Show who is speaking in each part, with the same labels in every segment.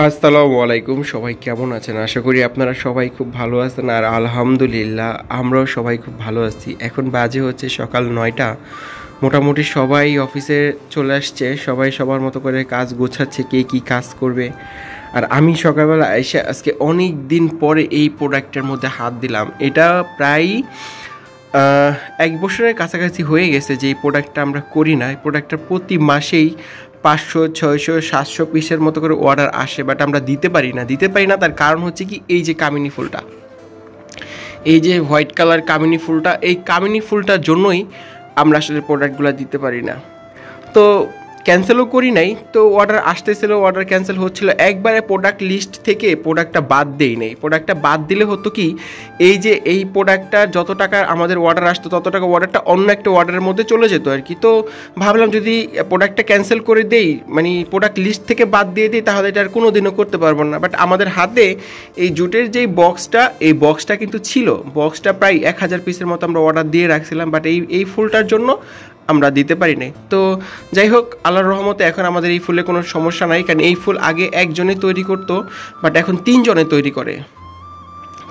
Speaker 1: আসসালামু আলাইকুম, সবাই কেমন আছেন? আশা করি আপনারা সবাই খুব ভালো আছেন। আর আলহামদুলিল্লাহ আমরাও সবাই খুব ভালো আছি। এখন বাজে হচ্ছে সকাল 9টা। মোটামুটি সবাই অফিসে চলে আসছে, সবাই সবার মতো করে কাজ গোছাচ্ছে, কে কী কাজ করবে। আর আমি সকালবেলা এসে আজকে অনেক দিন পরে এই প্রোডাক্টের মধ্যে হাত দিলাম। এটা প্রায় 1 বছরের কাছাকাছি হয়ে গেছে যে এই প্রোডাক্টটা আমরা করি না। এই প্রোডাক্টটা প্রতি মাসেই 500, 600, 700 পিসের মতো করে অর্ডার আসে, বাট আমরা দিতে পারি না। তার কারণ হচ্ছে কি, এই যে কামিনী ফুলটা, এই যে হোয়াইট কালার কামিনী ফুলটা, এই কামিনী ফুলটার জন্যই আমরা আসলে প্রোডাক্টগুলো দিতে পারি না। তো ক্যান্সেলও করি নাই, তো অর্ডার আসতেছিল, অর্ডার ক্যান্সেল হচ্ছিল, একবারে প্রোডাক্ট লিস্ট থেকে প্রোডাক্টটা বাদ দেই নেই। প্রোডাক্টটা বাদ দিলে হতো কি, এই যে এই প্রোডাক্টটা যত টাকা আমাদের অর্ডার আসতো তত টাকা অর্ডারটা অন্য একটা অর্ডারের মধ্যে চলে যেত আর কি। তো ভাবলাম যদি প্রোডাক্টটা ক্যান্সেল করে দেই, মানে প্রোডাক্ট লিস্ট থেকে বাদ দিয়ে দিই, তাহলে এটা আর কোনো দিনও করতে পারবো না। বাট আমাদের হাতে এই জুটের যেই বক্সটা, এই বক্সটা কিন্তু ছিল, বক্সটা প্রায় 1000 পিসের মতো আমরা অর্ডার দিয়ে রাখছিলাম, বাট এই ফুলটার জন্য আমরা দিতে পারি নাই। তো যাই হোক, আল্লাহর রহমতে এখন আমাদের এই ফুলে কোনো সমস্যা নাই, কারণ এই ফুল আগে একজনে তৈরি করতো, বাট এখন 3 জনে তৈরি করে।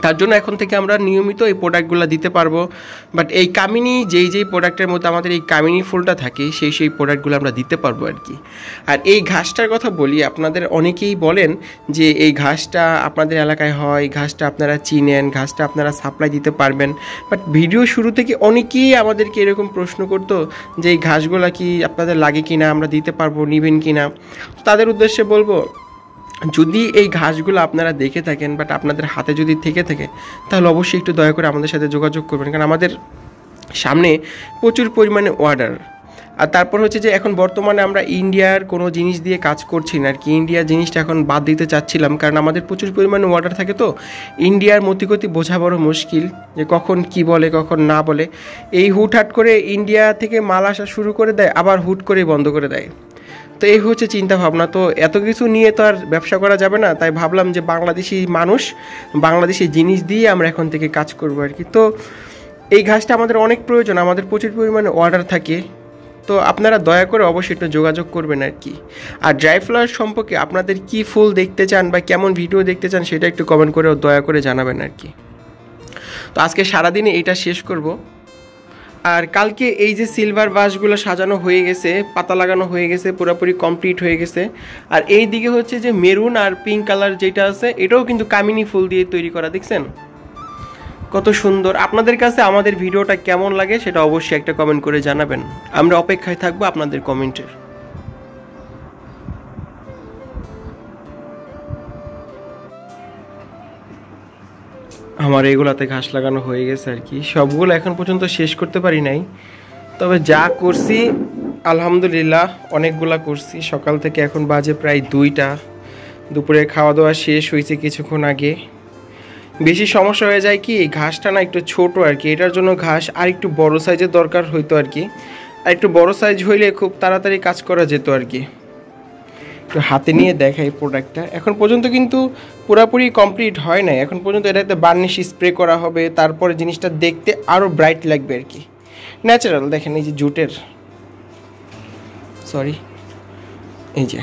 Speaker 1: তার জন্য এখন থেকে আমরা নিয়মিত এই প্রোডাক্টগুলো দিতে পারবো। বাট এই কামিনী যেই প্রোডাক্টের মধ্যে আমাদের এই কামিনী ফুলটা থাকে, সেই প্রোডাক্টগুলো আমরা দিতে পারবো আর কি। আর এই ঘাসটার কথা বলি, আপনাদের অনেকেই বলেন যে এই ঘাসটা আপনাদের এলাকায় হয়, ঘাসটা আপনারা চিনেন, ঘাসটা আপনারা সাপ্লাই দিতে পারবেন। বাট ভিডিও শুরু থেকে অনেকেই আমাদেরকে এরকম প্রশ্ন করতো যে এই ঘাসগুলো কি আপনাদের লাগে কি না, আমরা দিতে পারবো, নেবেন কি না। তাদের উদ্দেশ্যে বলবো, যদি এই ঘাসগুলো আপনারা দেখে থাকেন, বাট আপনাদের হাতে যদি থেকে থাকে, তাহলে অবশ্যই একটু দয়া করে আমাদের সাথে যোগাযোগ করবেন, কারণ আমাদের সামনে প্রচুর পরিমাণে অর্ডার। আর তারপর হচ্ছে যে এখন বর্তমানে আমরা ইন্ডিয়ার কোনো জিনিস দিয়ে কাজ করছি না আর কি। ইন্ডিয়ার জিনিসটা এখন বাদ দিতে চাচ্ছিলাম, কারণ আমাদের প্রচুর পরিমাণে অর্ডার থাকে। তো ইন্ডিয়ার মতিগতি বোঝা বড় মুশকিল, যে কখন কি বলে কখন না বলে। এই হুটহাট করে ইন্ডিয়া থেকে মাল আসা শুরু করে দেয়, আবার হুট করেই বন্ধ করে দেয়। তো এই হচ্ছে চিন্তা ভাবনা। তো এত কিছু নিয়ে তো আর ব্যবসা করা যাবে না, তাই ভাবলাম যে বাংলাদেশি মানুষ, বাংলাদেশি জিনিস দিয়ে আমরা এখন থেকে কাজ করবো আর কি। তো এই ঘাসটা আমাদের অনেক প্রয়োজন, আমাদের প্রচুর পরিমাণে অর্ডার থাকে। তো আপনারা দয়া করে অবশ্যই একটু যোগাযোগ করবেন আর কি। আর ড্রাই ফ্লাওয়ার সম্পর্কে আপনাদের কি ফুল দেখতে চান বা কেমন ভিডিও দেখতে চান, সেটা একটু কমেন্ট করে দয়া করে জানাবেন আর কি। তো আজকে সারাদিনে এটা শেষ করব। আর কালকে এই যে সিলভার বাসগুলো সাজানো হয়ে গেছে, পাতা লাগানো হয়ে গেছে, পুরোপুরি কমপ্লিট হয়ে গেছে। আর এই দিকে হচ্ছে যে মেরুন আর পিঙ্ক কালার যেটা আছে, এটাও কিন্তু কামিনী ফুল দিয়ে তৈরি করা, দেখছেন কত সুন্দর। আপনাদের কাছে আমাদের ভিডিওটা কেমন লাগে সেটা অবশ্যই একটা কমেন্ট করে জানাবেন, আমরা অপেক্ষায় থাকবো আপনাদের কমেন্টের। আমার এগুলাতে ঘাস লাগানো হয়ে গেছে আর কি, সবগুলো এখন পর্যন্ত শেষ করতে পারি নাই, তবে যা করছি আলহামদুলিল্লাহ অনেকগুলা করছি। সকাল থেকে এখন বাজে প্রায় 2টা, দুপুরে খাওয়া দাওয়া শেষ হয়েছে কিছুক্ষণ আগে। বেশি সমস্যা হয়ে যায় কি, এই ঘাসটা না একটু ছোট আর কি, এটার জন্য ঘাস আর একটু বড় সাইজের দরকার হইতো আর কি। আর একটু বড় সাইজ হইলে খুব তাড়াতাড়ি কাজ করা যেত আর কি। একটু হাতে নিয়ে দেখাই প্রোডাক্টটা, এখন পর্যন্ত কিন্তু পুরোপুরি কমপ্লিট হয় নাই। এখন পর্যন্ত এটাতে বার্নিশ স্প্রে করা হবে, তারপরে জিনিসটা দেখতে আরও ব্রাইট লাগবে আর কি। ন্যাচারাল দেখেন, এই যে জুটের, সরি, এই যে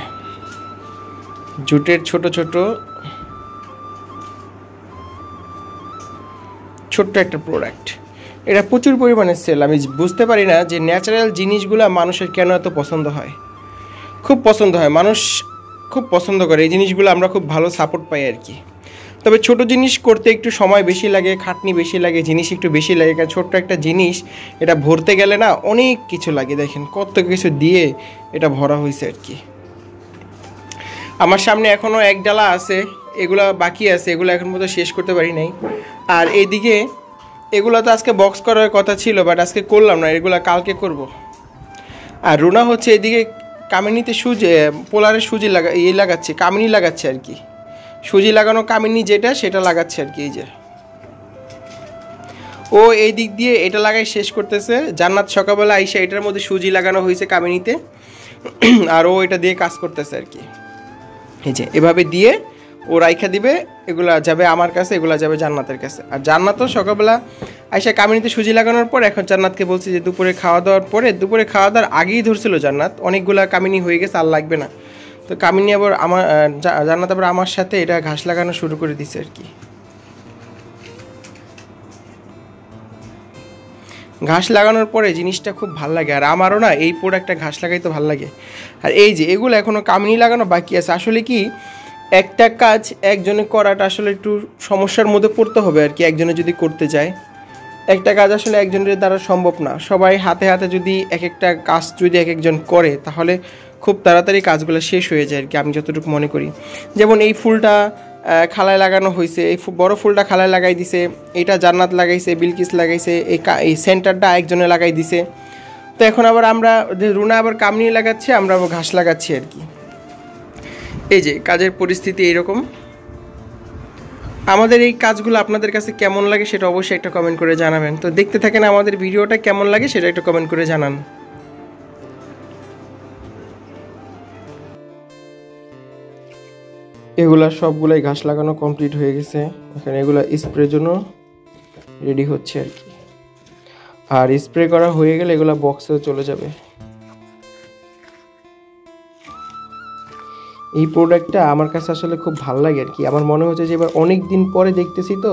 Speaker 1: জুটের ছোট একটা প্রোডাক্ট, এটা প্রচুর পরিমাণে সেল। আমি বুঝতে পারি না যে ন্যাচারাল জিনিসগুলো মানুষের কেন এত পছন্দ হয়। খুব পছন্দ হয়, মানুষ খুব পছন্দ করে এই জিনিসগুলো, আমরা খুব ভালো সাপোর্ট পাই আর কি। তবে ছোট জিনিস করতে একটু সময় বেশি লাগে, খাটনি বেশি লাগে, জিনিস একটু বেশি লাগে, কারণ ছোট্ট একটা জিনিস এটা ভরতে গেলে না অনেক কিছু লাগে। দেখেন কত কিছু দিয়ে এটা ভরা হয়েছে আর কি। আমার সামনে এখনও 1 ডালা আছে, এগুলা বাকি আছে, এগুলো এখন পর্যন্ত শেষ করতে পারি নাই। আর এইদিকে এগুলো তো আজকে বক্স করার কথা ছিল, বাট আজকে করলাম না, এগুলো কালকে করব। আর রুনা হচ্ছে এদিকে কামিনীতে পোলারের সুজি লাগাচ্ছে, কামিনী লাগাচ্ছে আর কি। সুজি লাগানো কামিনী যেটা, সেটা লাগাচ্ছে আর কি। এই যে ও এই দিক দিয়ে এটা লাগাই শেষ করতেছে। জান্নাত সকালবেলা আইসা এটার মধ্যে সুজি লাগানো হয়েছে কামিনীতে, আর ও এটা দিয়ে কাজ করতেছে আর কি। এই যে এভাবে দিয়ে ও রাইখা দিবে, এগুলা যাবে আমার কাছে, এগুলা যাবে জান্নাতের কাছে। আর জান্নাতও সকালবেলা আইসা কামিনীতে সুজি লাগানোর পর এখন জান্নাতকে বলছি যে দুপুরে খাওয়া দাওয়ার পরে, দুপুরে খাওয়া দাওয়ার আগেই ধরছিল জান্নাত, অনেকগুলা কামিনী হয়ে গেছে আর লাগবে না। তো কামিনী আবার আমার জান্নাত আবার আমার সাথে এটা ঘাস লাগানো শুরু করে দিছে আর কি। ঘাস লাগানোর পরে জিনিসটা খুব ভালো লাগে, আর আমারও না এই প্রোডাক্টটা ঘাস লাগাইতে ভালো লাগে। আর এই যে এগুলো এখনও কামিনী লাগানো বাকি আছে। আসলে কি একটা কাজ একজনে করাটা আসলে একটু সমস্যার মধ্যে পড়তে হবে আর কি, একজনে যদি করতে যায়। একটা কাজ আসলে একজনের দ্বারা সম্ভব না, সবাই হাতে হাতে যদি এক একটা কাজ যদি এক একজন করে তাহলে খুব তাড়াতাড়ি কাজগুলো শেষ হয়ে যায় আর কি, আমি যতটুকু মনে করি। যেমন এই ফুলটা খালায় লাগানো হয়েছে, এই বড় ফুলটা খালায় লাগাই দিছে, এটা জান্নাত লাগাইছে, বিলকিস লাগাইছে, এই সেন্টারটা একজনে লাগাই দিছে। তো এখন আবার আমরা যে রুনা আবার কামিনী লাগাচ্ছে, আমরা আবার ঘাস লাগাচ্ছি আর কি। এই যে কাজের পরিস্থিতি এইরকম। আমাদের এই কাজগুলো আপনাদের কাছে কেমন লাগে সেটা অবশ্যই একটা কমেন্ট করে জানাবেন। তো দেখতে থাকেন আমাদের ভিডিওটা, কেমন লাগে সেটা একটা কমেন্ট করে জানান। এগুলা সবগুলাই ঘাস লাগানো কমপ্লিট হয়ে গেছে, এখানে এগুলা স্প্রের জন্য রেডি হচ্ছে আর কি। আর স্প্রে করা হয়ে গেলে এগুলা বক্সেও চলে যাবে। এই প্রোডাক্টটা আমার কাছে আসলে খুব ভালো লাগে আর কি। আমার মনে হচ্ছে যে এবার অনেক দিন পরে দেখতেছি তো,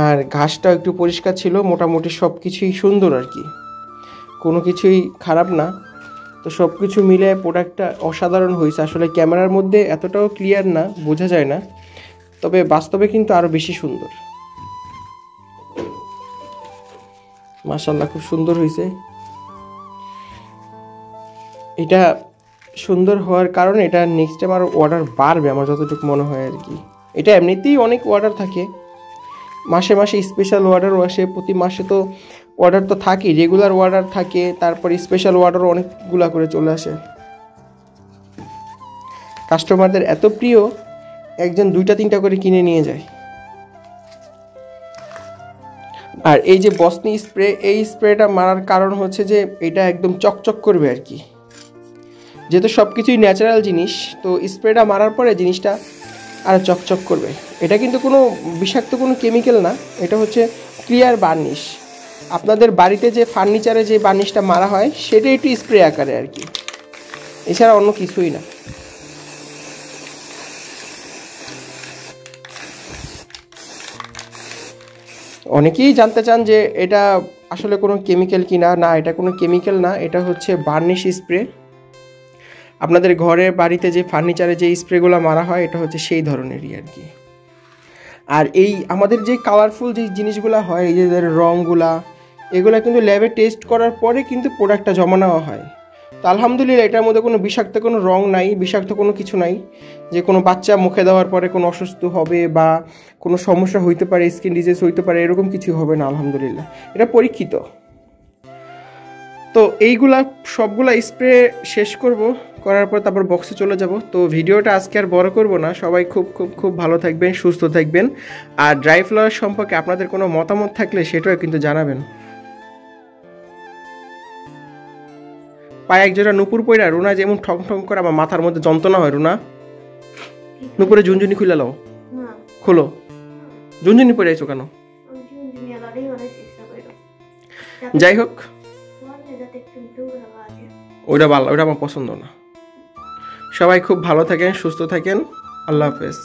Speaker 1: আর ঘাসটাও একটু পরিষ্কার ছিল, মোটামুটি সব কিছুই সুন্দর আর কি, কোনো কিছুই খারাপ না। তো সব কিছু মিলে প্রোডাক্টটা অসাধারণ হয়েছে। আসলে ক্যামেরার মধ্যে এতটাও ক্লিয়ার না, বোঝা যায় না, তবে বাস্তবে কিন্তু আরও বেশি সুন্দর। মাশাআল্লাহ খুব সুন্দর হয়েছে। এটা সুন্দর হওয়ার কারণে এটা নেক্সট টাইম আরও অর্ডার বাড়বে আমার যতটুকু মনে হয় আর কি। এটা এমনিতেই অনেক অর্ডার থাকে, মাসে মাসে স্পেশাল অর্ডারও আসে, প্রতি মাসে তো অর্ডার তো থাকেই, রেগুলার অর্ডার থাকে, তারপর স্পেশাল অর্ডারও অনেকগুলা করে চলে আসে। কাস্টমারদের এত প্রিয়, একজন 2-3টা করে কিনে নিয়ে যায়। আর এই যে বসনি স্প্রে, এই স্প্রেটা মারার কারণ হচ্ছে যে এটা একদম চকচক করবে আর কি, যেহেতু সব কিছুই ন্যাচারাল জিনিস, তো স্প্রেটা মারার পরে জিনিসটা আর চকচক করবে। এটা কিন্তু কোনো বিষাক্ত কোনো কেমিক্যাল না, এটা হচ্ছে ক্লিয়ার বার্নিশ। আপনাদের বাড়িতে যে ফার্নিচারে যে বার্নিশটা মারা হয় সেটা একটু স্প্রে আকারে আর কি, এছাড়া অন্য কিছুই না। অনেকেই জানতে চান যে এটা আসলে কোনো কেমিক্যাল কি না। না, এটা কোনো কেমিক্যাল না, এটা হচ্ছে বার্নিশ স্প্রে। আপনাদের ঘরে বাড়িতে যে ফার্নিচারে যে স্প্রেগুলো মারা হয় এটা হচ্ছে সেই ধরনেরই আর কি। আর এই আমাদের যে কালারফুল যে জিনিসগুলো হয়, এই যে রঙগুলা, এগুলো কিন্তু ল্যাবে টেস্ট করার পরে কিন্তু প্রোডাক্টটা জমা নেওয়া হয়। তো আলহামদুলিল্লাহ এটার মধ্যে কোনো বিষাক্ত কোনো রং নাই, বিষাক্ত কোনো কিছু নাই যে কোনো বাচ্চা মুখে দেওয়ার পরে কোনো অসুস্থ হবে বা কোনো সমস্যা হইতে পারে, স্কিন ডিজিজ হইতে পারে, এরকম কিছু হবে না আলহামদুলিল্লাহ, এটা পরীক্ষিত। তো এইগুলা সবগুলা স্প্রে শেষ করব, করার পর তারপর বক্সে চলে যাব। তো ভিডিওটা আজকে আর বড় করব না, সবাই খুব খুব খুব ভালো থাকবেন, সুস্থ থাকবেন। আর ড্রাই ফ্লাওয়ার সম্পর্কে আপনাদের কোনো মতামত থাকলে সেটাও কিন্তু জানাবেন। পায়ে একজোড়া নুপুর পইরা রুনা যেমন ঠং ঠং করে আমার মাথার মধ্যে যন্ত্রণা হয়। রুনা নুপুরে ঝুনঝুনি খুলে লাও, খোলো। ঝুনঝুনি পরে আইছো কেন? যাই হোক, ওইটা ভালো, ওইটা আমার পছন্দ না। সবাই খুব ভালো থাকেন, সুস্থ থাকেন, আল্লাহ হাফেজ।